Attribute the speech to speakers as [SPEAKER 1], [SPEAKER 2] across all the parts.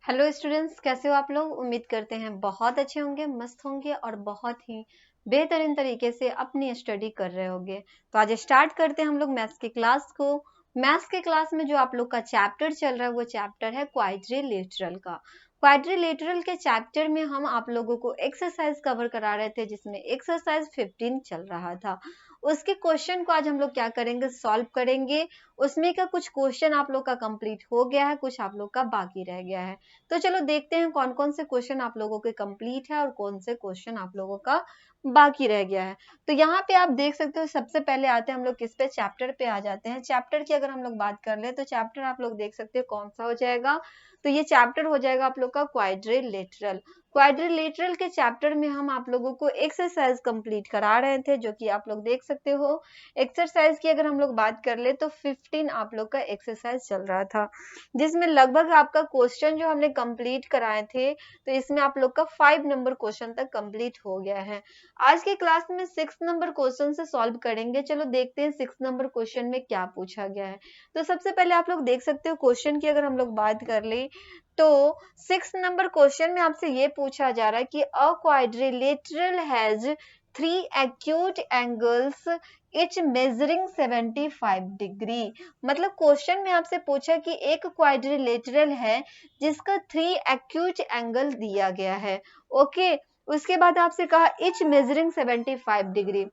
[SPEAKER 1] Hello students, कैसे हो आप लोग। उम्मीद करते हैं बहुत अच्छे होंगे, मस्त होंगे और बहुत ही बेहतरीन तरीके से अपनी स्टडी कर रहे होंगे। तो आज स्टार्ट करते हैं हम लोग मैथ्स की क्लास को। मैथ्स के क्लास में जो आप लोग का चैप्टर चल रहा है वो चैप्टर है क्वाड्रिलेटरल का। क्वाड्रिलेटरल के चैप्टर में हम आप लोगों को एक्सरसाइज कवर करा रहे थे, जिसमें एक्सरसाइज 15 चल रहा था। उसके क्वेश्चन को आज हम लोग क्या करेंगे, सॉल्व करेंगे। उसमें का कुछ क्वेश्चन आप लोग का कंप्लीट हो गया है, कुछ आप लोग का बाकी रह गया है। तो चलो देखते हैं कौन कौन से क्वेश्चन आप लोगों के कंप्लीट है और कौन से क्वेश्चन आप लोगों का बाकी रह गया है। तो यहाँ पे आप देख सकते हो, सबसे पहले आते हैं हम लोग किस पे, चैप्टर पे आ जाते हैं। चैप्टर की अगर हम लोग बात कर ले तो चैप्टर आप लोग देख सकते हो कौन सा हो जाएगा। तो ये चैप्टर हो जाएगा आप लोग का क्वाड्रिलेटरल। क्वाड्रिलेटरल के चैप्टर में हम आप लोगों को एक्सरसाइज कंप्लीट करा रहे थे, जो कि आप लोग देख सकते हो। एक्सरसाइज की अगर हम लोग बात कर ले तो 15 आप लोग का एक्सरसाइज चल रहा था, जिसमें लगभग आपका क्वेश्चन जो हमने कंप्लीट कराए थे, तो इसमें आप लोग का 5 नंबर क्वेश्चन तक कंप्लीट हो गया है। आज के क्लास में 6 नंबर क्वेश्चन से सॉल्व करेंगे। चलो देखते हैं 6 नंबर क्वेश्चन में क्या पूछा गया है। तो सबसे पहले आप लोग देख सकते हो क्वेश्चन की अगर हम लोग बात कर ले तो 6 नंबर क्वेश्चन में आपसे ये पूछा जा रहा है कि अ quadrilateral has 3 acute angles each measuring 75 degree. मतलब क्वेश्चन में आपसे पूछा कि एक क्वाड्रिलेटरल है जिसका 3 एक्यूट एंगल दिया गया है। ओके, उसके बाद आपसे कहा इच मेजरिंग 75 डिग्री।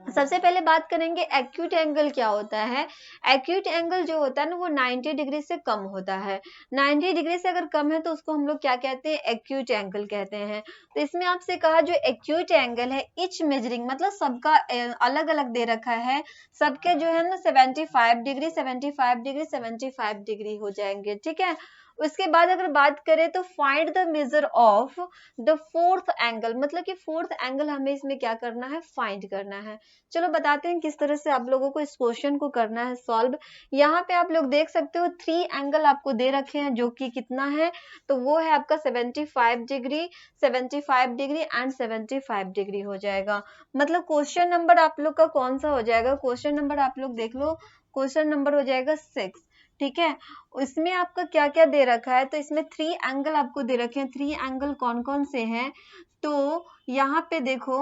[SPEAKER 1] सबसे पहले बात करेंगे एक्यूट एंगल क्या होता है। एक्यूट एंगल जो होता है ना वो 90 डिग्री से कम होता है। 90 डिग्री से अगर कम है तो उसको हम लोग क्या कहते हैं, एक्यूट एंगल कहते हैं। तो इसमें आपसे कहा जो एक्यूट एंगल है इच मेजरिंग, मतलब सबका अलग अलग दे रखा है। सबके जो है ना 75 डिग्री 75 डिग्री 75 डिग्री हो जाएंगे, ठीक है। उसके बाद अगर बात करें तो find the measure of the fourth angle, मतलब कि फोर्थ एंगल हमें इसमें क्या करना है, फाइंड करना है। चलो बताते हैं किस तरह से आप लोगों को इस क्वेश्चन को करना है सॉल्व। यहाँ पे आप लोग देख सकते हो 3 एंगल आपको दे रखे हैं, जो कि कितना है, तो वो है आपका 75 डिग्री 75 डिग्री एंड 75 डिग्री हो जाएगा। मतलब क्वेश्चन नंबर आप लोग का कौन सा हो जाएगा, क्वेश्चन नंबर आप लोग देख लो, क्वेश्चन नंबर हो जाएगा 6, ठीक है। इसमें आपका क्या क्या दे रखा है, तो इसमें 3 एंगल आपको दे रखे हैं। 3 एंगल कौन कौन से हैं, तो यहाँ पे देखो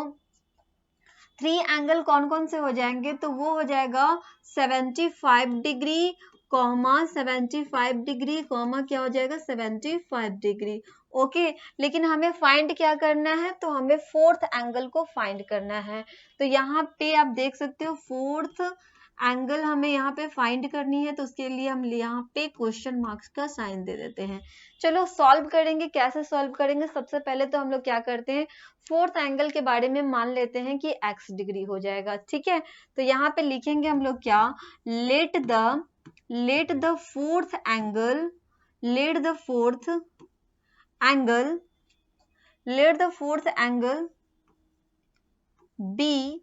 [SPEAKER 1] 3 एंगल कौन कौन से हो जाएंगे, तो वो हो जाएगा 75 डिग्री कॉमा 75 डिग्री कॉमा क्या हो जाएगा 75 डिग्री। ओके, लेकिन हमें फाइंड क्या करना है, तो हमें फोर्थ एंगल को फाइंड करना है। तो यहाँ पे आप देख सकते हो फोर्थ एंगल हमें यहाँ पे फाइंड करनी है, तो उसके लिए हम यहाँ पे क्वेश्चन मार्क्स का साइन दे देते हैं। चलो सॉल्व करेंगे, कैसे सॉल्व करेंगे। सबसे पहले तो हम लोग क्या करते हैं, फोर्थ एंगल के बारे में मान लेते हैं कि x डिग्री हो जाएगा, ठीक है। तो यहाँ पे लिखेंगे हम लोग क्या, let the fourth angle let the fourth angle let the fourth angle be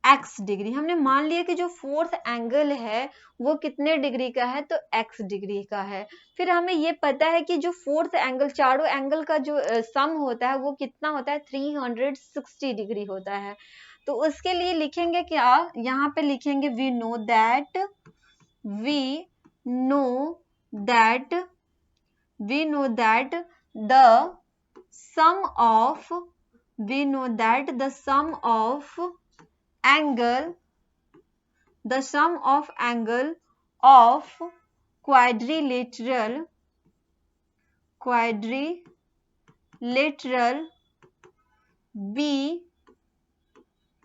[SPEAKER 1] x degree. हमने मान लिया कि जो फोर्थ एंगल है वो कितने डिग्री का है, तो x डिग्री का है। फिर हमें ये पता है कि जो फोर्थ एंगल, चारों एंगल का जो सम होता है वो कितना होता है, 360 डिग्री होता है। तो उसके लिए लिखेंगे क्या, यहाँ पे लिखेंगे we know that the sum of angle of quadrilateral be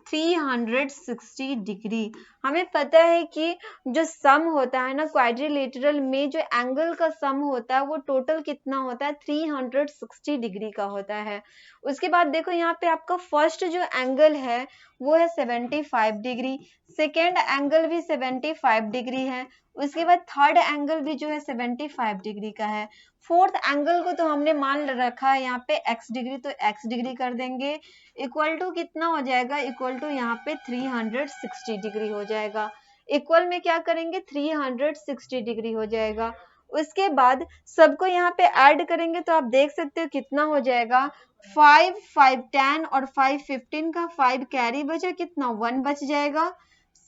[SPEAKER 1] 360 degree. हमें पता है कि जो सम होता है ना क्वाड्रिलेटरल में, जो एंगल का सम होता है वो टोटल कितना होता है, 360 डिग्री का होता है। उसके बाद देखो यहाँ पे आपका फर्स्ट जो एंगल है वो है 75 डिग्री, सेकेंड एंगल भी 75 डिग्री है, उसके बाद थर्ड एंगल भी जो है 75 डिग्री का है। फोर्थ एंगल को तो हमने मान रखा है यहाँ पे x डिग्री, तो x डिग्री कर देंगे, इक्वल टू कितना हो जाएगा, इक्वल टू यहाँ पे 360 डिग्री हो जाएगा। इक्वल में क्या करेंगे, 360 डिग्री हो जाएगा। उसके बाद सबको यहाँ पे ऐड करेंगे तो आप देख सकते हो कितना हो जाएगा, 5 5 10 और 5 15 का 5 कैरी बचा, कितना 1 बच जाएगा।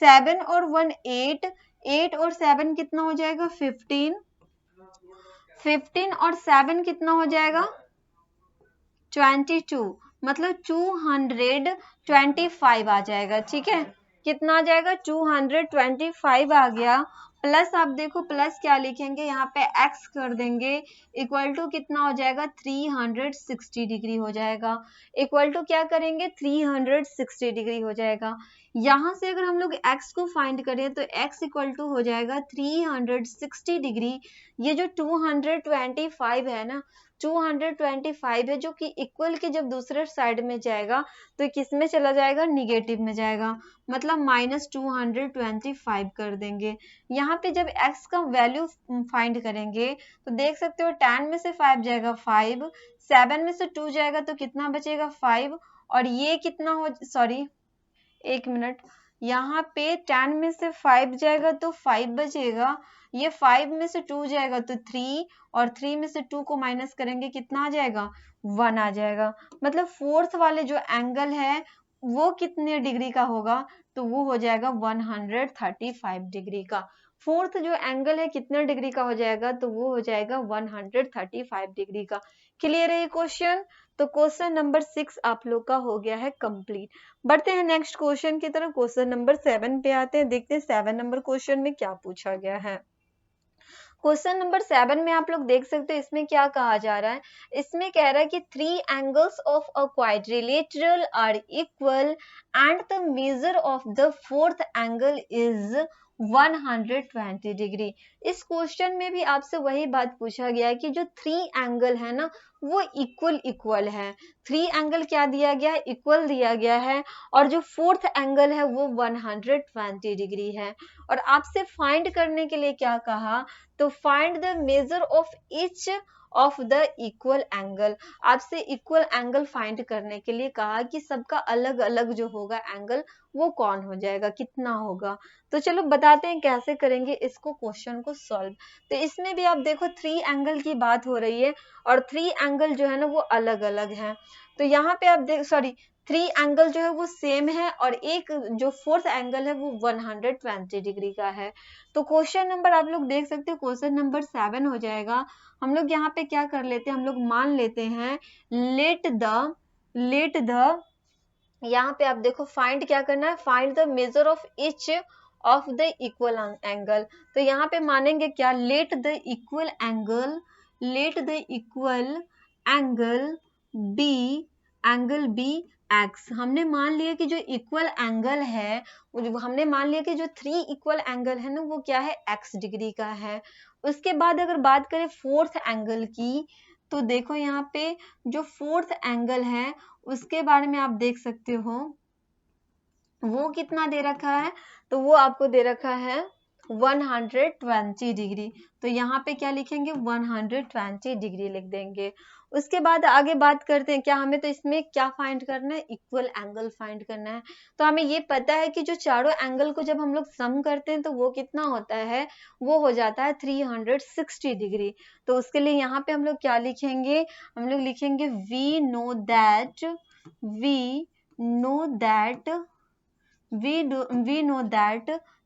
[SPEAKER 1] 7 और 1 8 8 और 7 कितना हो जाएगा 15 15 और 7 कितना हो जाएगा 22, मतलब 225 आ जाएगा। ठीक है, कितना आ जाएगा 225 आ गया। प्लस आप देखो प्लस क्या लिखेंगे यहाँ पे x कर देंगे, इक्वल टू कितना हो जाएगा 360 डिग्री हो जाएगा। इक्वल टू क्या करेंगे 360 डिग्री हो जाएगा। यहाँ से अगर हम लोग x को फाइंड करें तो x इक्वल टू हो जाएगा 360 डिग्री। ये जो 225 है ना, 225 है, जो कि इक्वल के जब दूसरे साइड में जाएगा तो किस में चला जाएगा, निगेटिव में जाएगा, मतलब -225 कर देंगे। यहाँ पे जब x का वैल्यू फाइंड करेंगे तो देख सकते हो 10 में से 5 जाएगा 5, 7 में से 2 जाएगा तो कितना बचेगा 5, और ये कितना हो, सॉरी एक मिनट, यहाँ पे 10 में से 5 जाएगा तो 5 बचेगा, ये 5 में से 2 जाएगा तो 3, और 3 में से 2 को माइनस करेंगे कितना आ जाएगा 1 आ जाएगा। मतलब फोर्थ वाले जो एंगल है वो कितने डिग्री का होगा, तो वो हो जाएगा 135 डिग्री का। फोर्थ जो एंगल है कितने डिग्री का हो जाएगा, तो वो हो जाएगा 135 डिग्री का। क्लियर है ये क्वेश्चन? तो क्वेश्चन नंबर 6 आप लोग का हो गया है कंप्लीट। बढ़ते हैं नेक्स्ट क्वेश्चन की तरफ, क्वेश्चन नंबर 7 पे आते हैं, देखते हैं 7 नंबर क्वेश्चन में क्या पूछा गया है। क्वेश्चन नंबर 7 में आप लोग देख सकते हो इसमें क्या कहा जा रहा है। इसमें कह रहा है कि 3 angles of a quadrilateral are equal and the measure of the fourth angle is 120 degree. इस क्वेश्चन में भी आपसे वही बात पूछा गया है कि जो 3 एंगल है ना वो इक्वल है। 3 एंगल क्या दिया गया है, इक्वल दिया गया है, और जो फोर्थ एंगल है वो 120 डिग्री है। और आपसे फाइंड करने के लिए क्या कहा, तो find the measure of each of the equal angle. आपसे इक्वल एंगल फाइंड करने के लिए कहा कि सबका अलग अलग जो होगा एंगल वो कौन हो जाएगा, कितना होगा। तो चलो बताते हैं कैसे करेंगे इसको, क्वेश्चन को सॉल्व। तो इसमें भी आप देखो 3 एंगल की बात हो रही है, और 3 एंगल जो है ना वो अलग अलग है। तो यहाँ पे आप देख, सॉरी 3 एंगल जो है वो सेम है, और एक जो फोर्थ एंगल है वो 120 डिग्री का है। तो क्वेश्चन नंबर आप लोग देख सकते हो क्वेश्चन नंबर 7 हो जाएगा। हम लोग यहाँ पे क्या कर लेते हैं, हम लोग मान लेते हैं लेट द यहाँ पे आप देखो फाइंड क्या करना है, find the measure of each of the equal angle. तो यहाँ पे मानेंगे क्या, let the equal angle be x. हमने मान लिया कि जो इक्वल एंगल है, हमने मान लिया कि जो 3 इक्वल एंगल है ना वो क्या है, x डिग्री का है। उसके बाद अगर बात करें फोर्थ एंगल की, तो देखो यहाँ पे जो फोर्थ एंगल है उसके बारे में आप देख सकते हो वो कितना दे रखा है, तो वो आपको दे रखा है 120 डिग्री। तो यहाँ पे क्या लिखेंगे 120 डिग्री लिख देंगे। उसके बाद आगे बात करते हैं, क्या हमें तो इसमें क्या फाइंड करना है, इक्वल एंगल फाइंड करना है। तो हमें ये पता है कि जो चारों एंगल को जब हम लोग सम करते हैं तो वो कितना होता है, वो हो जाता है 360 डिग्री। तो उसके लिए यहाँ पे हम लोग क्या लिखेंगे, हम लोग लिखेंगे we know that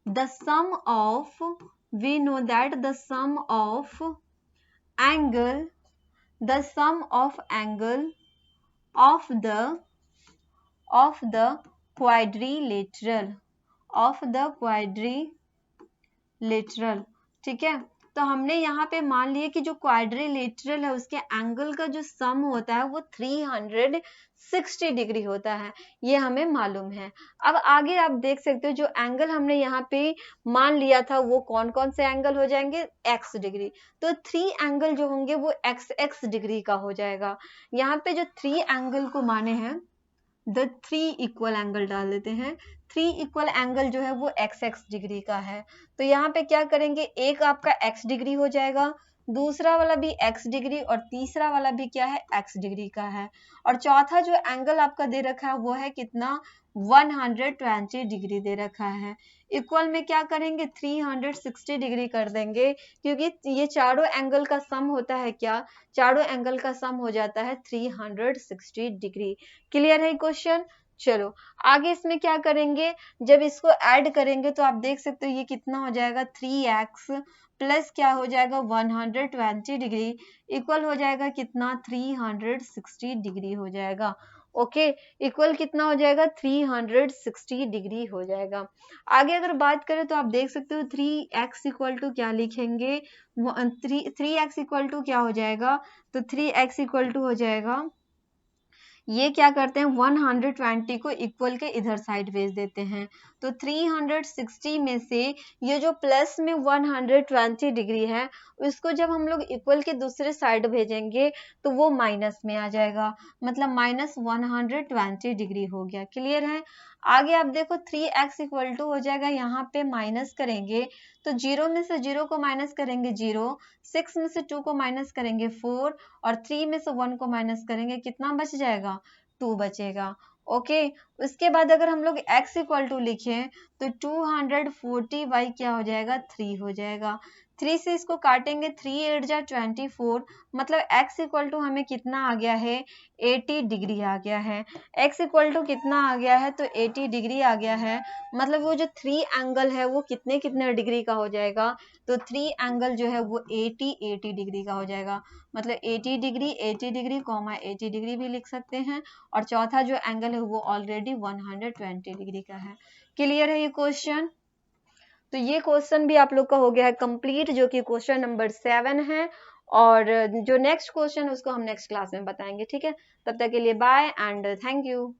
[SPEAKER 1] the sum angle of the quadrilateral, ठीक है। तो हमने यहाँ पे मान लिया कि जो क्वाड्रिलेटरल है उसके एंगल का जो सम होता है वो 360 डिग्री होता है, ये हमें मालूम है। अब आगे आप देख सकते हो जो एंगल हमने यहाँ पे मान लिया था वो कौन कौन से एंगल हो जाएंगे, x डिग्री। तो 3 एंगल जो होंगे वो x डिग्री का हो जाएगा। यहाँ पे जो 3 एंगल को माने हैं, द 3 इक्वल एंगल डाल देते हैं, 3 इक्वल एंगल जो है वो x डिग्री का है। तो यहाँ पे क्या करेंगे, एक आपका x डिग्री हो जाएगा, दूसरा वाला भी x डिग्री, और तीसरा वाला भी क्या है, x डिग्री का है। और चौथा जो एंगल आपका दे रखा है वो है कितना, 120 डिग्री दे रखा है। इक्वल में क्या करेंगे 360 डिग्री कर देंगे, क्योंकि ये चारों एंगल का सम होता है क्या, चारों एंगल का सम हो जाता है 360 डिग्री। क्लियर है क्वेश्चन? चलो आगे इसमें क्या करेंगे, जब इसको ऐड करेंगे तो आप देख सकते हो ये कितना हो जाएगा, 3x प्लस क्या हो जाएगा 120 डिग्री इक्वल हो जाएगा कितना 360 डिग्री हो जाएगा। ओके, इक्वल कितना हो जाएगा 360 डिग्री हो जाएगा। आगे अगर बात करें तो आप देख सकते हो 3x इक्वल टू क्या लिखेंगे, 3x इक्वल टू क्या हो जाएगा, तो 3x इक्वल टू हो जाएगा, ये क्या करते हैं 120 को इक्वल के इधर साइड भेज देते हैं, तो 360 में से ये जो प्लस में 120 डिग्री है उसको जब हम लोग इक्वल के दूसरे साइड भेजेंगे तो वो माइनस में आ जाएगा, मतलब माइनस 120 डिग्री हो गया। क्लियर है। आगे आप देखो 3x इक्वल टू हो जाएगा, यहाँ पे माइनस करेंगे तो 0 में से 0 को माइनस करेंगे 0, 6 में से 2 को माइनस करेंगे 4 और 3 में से 1 को माइनस करेंगे कितना बच जाएगा, 2 बचेगा। ओके, उसके बाद अगर हम लोग x इक्वल टू लिखें तो 240 बाई क्या हो जाएगा 3 हो जाएगा। 3 से इसको काटेंगे 3 8 जा 24, मतलब x इक्वल टू हमें कितना आ गया है 80 डिग्री आ गया है। x इक्वल टू कितना आ गया है, तो 80 डिग्री आ गया है, मतलब वो जो 3 एंगल है वो कितने कितने डिग्री का हो जाएगा, तो 3 एंगल जो है वो 80 डिग्री का हो जाएगा, मतलब 80 डिग्री 80 डिग्री कॉमा 80 डिग्री भी लिख सकते हैं, और चौथा जो एंगल है वो ऑलरेडी 120 डिग्री का है। क्लियर है ये क्वेश्चन। तो ये क्वेश्चन भी आप लोग का हो गया है कंप्लीट, जो कि क्वेश्चन नंबर 7 है, और जो नेक्स्ट क्वेश्चन उसको हम नेक्स्ट क्लास में बताएंगे। ठीक है, तब तक के लिए बाय एंड थैंक यू।